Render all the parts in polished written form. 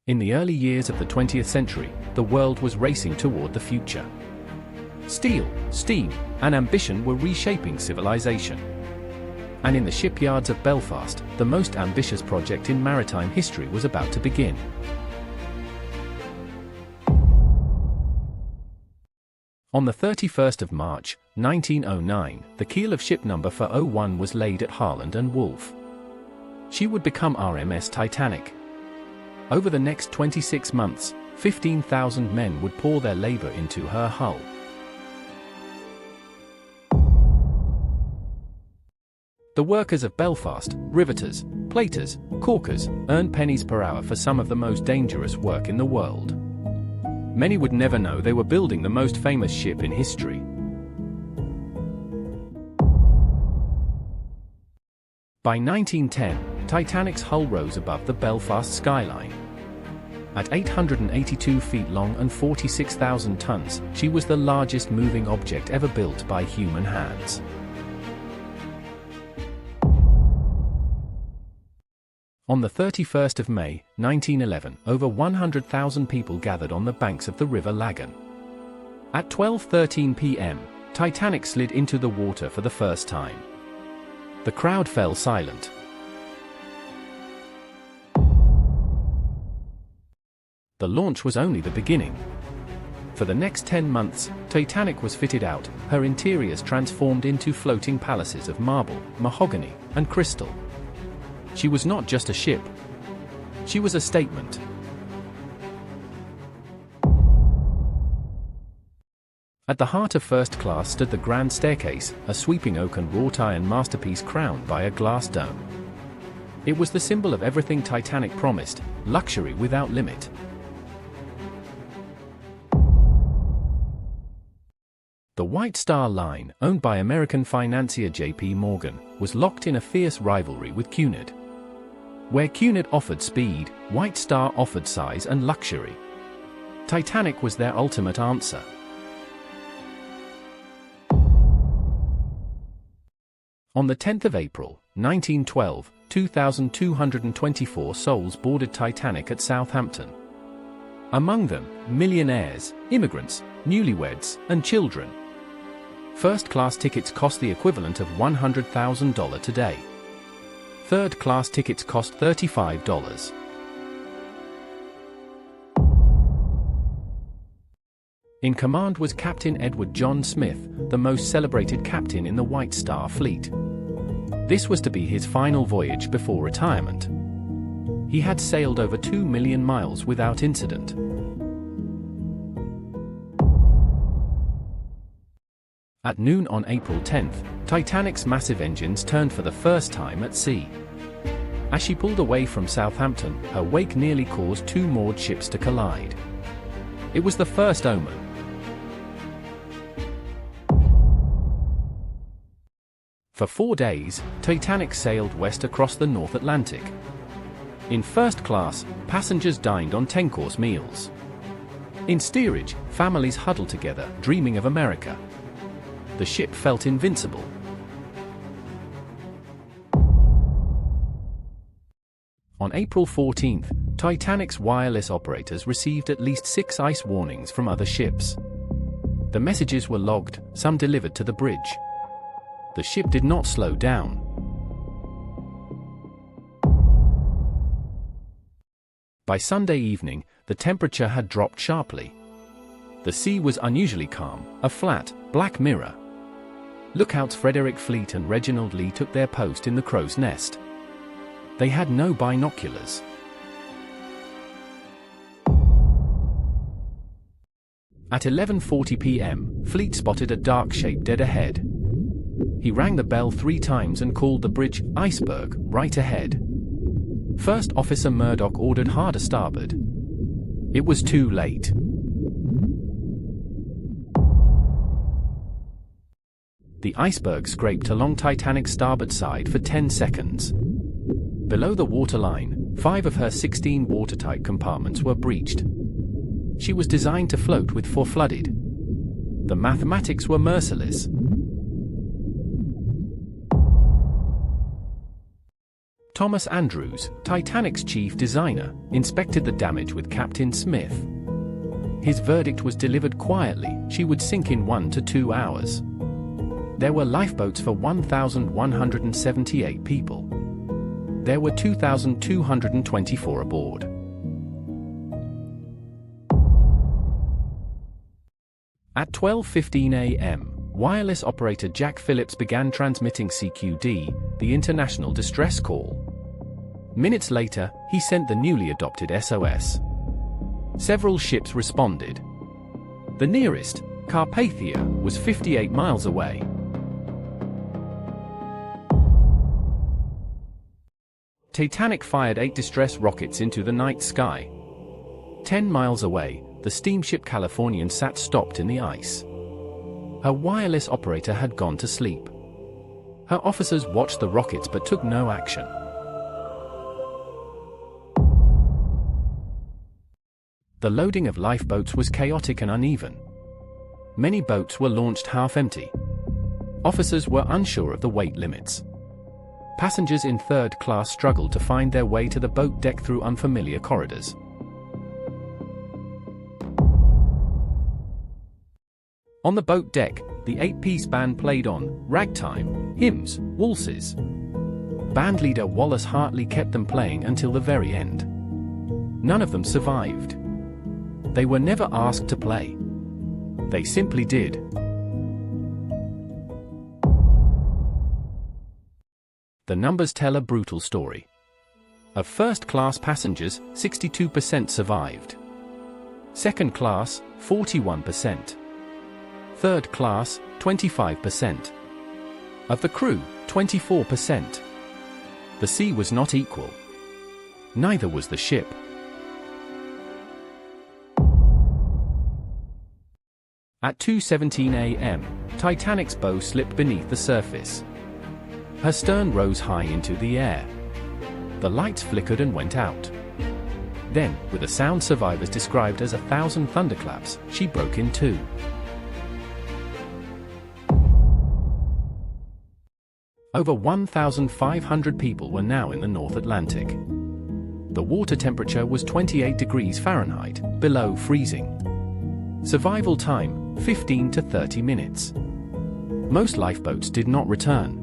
In the early years of the 20th century, the world was racing toward the future. Steel, steam, and ambition were reshaping civilization. And in the shipyards of Belfast, the most ambitious project in maritime history was about to begin. On the 31st of March, 1909, the keel of ship number 401 was laid at Harland and Wolff. She would become RMS Titanic. Over the next 26 months, 15,000 men would pour their labor into her hull. The workers of Belfast, riveters, platers, caulkers, earned pennies per hour for some of the most dangerous work in the world. Many would never know they were building the most famous ship in history. By 1910, Titanic's hull rose above the Belfast skyline. At 882 feet long and 46,000 tons, she was the largest moving object ever built by human hands. On the 31st of May, 1911, over 100,000 people gathered on the banks of the River Lagan. At 12:13 p.m., Titanic slid into the water for the first time. The crowd fell silent. The launch was only the beginning. For the next 10 months, Titanic was fitted out, her interiors transformed into floating palaces of marble, mahogany, and crystal. She was not just a ship. She was a statement. At the heart of first class stood the grand staircase, a sweeping oak and wrought iron masterpiece crowned by a glass dome. It was the symbol of everything Titanic promised, luxury without limit. The White Star Line, owned by American financier J.P. Morgan, was locked in a fierce rivalry with Cunard. Where Cunard offered speed, White Star offered size and luxury. Titanic was their ultimate answer. On the 10th of April, 1912, 2,224 souls boarded Titanic at Southampton. Among them, millionaires, immigrants, newlyweds, and children. First-class tickets cost the equivalent of $100,000 today. Third-class tickets cost $35. In command was Captain Edward John Smith, the most celebrated captain in the White Star Fleet. This was to be his final voyage before retirement. He had sailed over 2 million miles without incident. At noon on April 10th, Titanic's massive engines turned for the first time at sea. As she pulled away from Southampton, her wake nearly caused two moored ships to collide. It was the first omen. For 4 days, Titanic sailed west across the North Atlantic. In first class, passengers dined on 10-course meals. In steerage, families huddled together, dreaming of America. The ship felt invincible. On April 14th, Titanic's wireless operators received at least 6 ice warnings from other ships. The messages were logged, some delivered to the bridge. The ship did not slow down. By Sunday evening, the temperature had dropped sharply. The sea was unusually calm, a flat, black mirror. Lookouts Frederick Fleet and Reginald Lee took their post in the crow's nest. They had no binoculars. At 11:40 p.m., Fleet spotted a dark shape dead ahead. He rang the bell 3 times and called the bridge, "Iceberg, right ahead." First Officer Murdoch ordered hard a starboard. It was too late. The iceberg scraped along Titanic's starboard side for 10 seconds. Below the waterline, 5 of her 16 watertight compartments were breached. She was designed to float with 4 flooded. The mathematics were merciless. Thomas Andrews, Titanic's chief designer, inspected the damage with Captain Smith. His verdict was delivered quietly: she would sink in 1 to 2 hours. There were lifeboats for 1,178 people. There were 2,224 aboard. At 12:15 a.m., wireless operator Jack Phillips began transmitting CQD, the International Distress Call. Minutes later, he sent the newly adopted SOS. Several ships responded. The nearest, Carpathia, was 58 miles away. Titanic fired 8 distress rockets into the night sky. 10 miles away, the steamship Californian sat stopped in the ice. Her wireless operator had gone to sleep. Her officers watched the rockets but took no action. The loading of lifeboats was chaotic and uneven. Many boats were launched half empty. Officers were unsure of the weight limits. Passengers in third class struggled to find their way to the boat deck through unfamiliar corridors. On the boat deck, the 8-piece band played on ragtime, hymns, waltzes. Bandleader Wallace Hartley kept them playing until the very end. None of them survived. They were never asked to play. They simply did. The numbers tell a brutal story. Of first-class passengers, 62% survived. Second class, 41%. Third class, 25%. Of the crew, 24%. The sea was not equal. Neither was the ship. At 2:17 a.m., Titanic's bow slipped beneath the surface. Her stern rose high into the air. The lights flickered and went out. Then, with a sound survivors described as 1,000 thunderclaps, she broke in two. Over 1,500 people were now in the North Atlantic. The water temperature was 28 degrees Fahrenheit, below freezing. Survival time, 15 to 30 minutes. Most lifeboats did not return.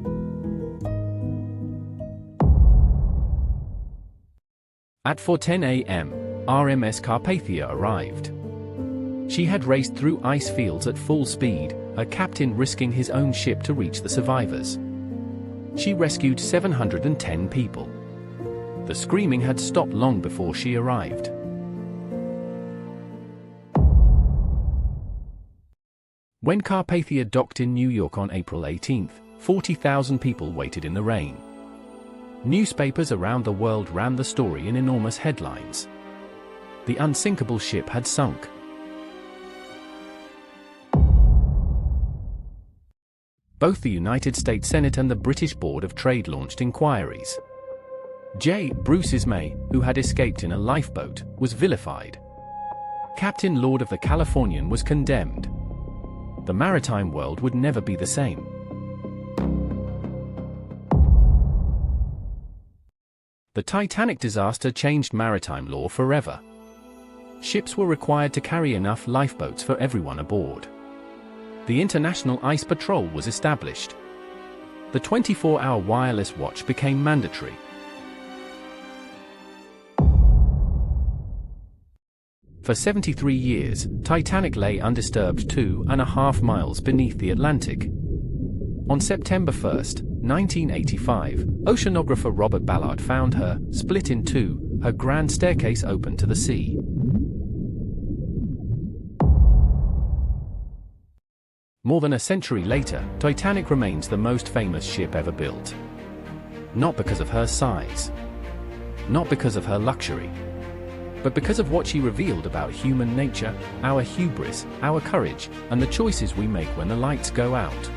At 4:10 a.m., RMS Carpathia arrived. She had raced through ice fields at full speed, her captain risking his own ship to reach the survivors. She rescued 710 people. The screaming had stopped long before she arrived. When Carpathia docked in New York on April 18, 40,000 people waited in the rain. Newspapers around the world ran the story in enormous headlines. The unsinkable ship had sunk. Both the United States Senate and the British Board of Trade launched inquiries. J. Bruce Ismay, who had escaped in a lifeboat, was vilified. Captain Lord of the Californian was condemned. The maritime world would never be the same. The Titanic disaster changed maritime law forever. Ships were required to carry enough lifeboats for everyone aboard. The International Ice Patrol was established. The 24-hour wireless watch became mandatory. For 73 years, Titanic lay undisturbed 2.5 miles beneath the Atlantic. On September 1, 1985, oceanographer Robert Ballard found her, split in two, her grand staircase open to the sea. More than a century later, Titanic remains the most famous ship ever built. Not because of her size. Not because of her luxury. But because of what she revealed about human nature, our hubris, our courage, and the choices we make when the lights go out.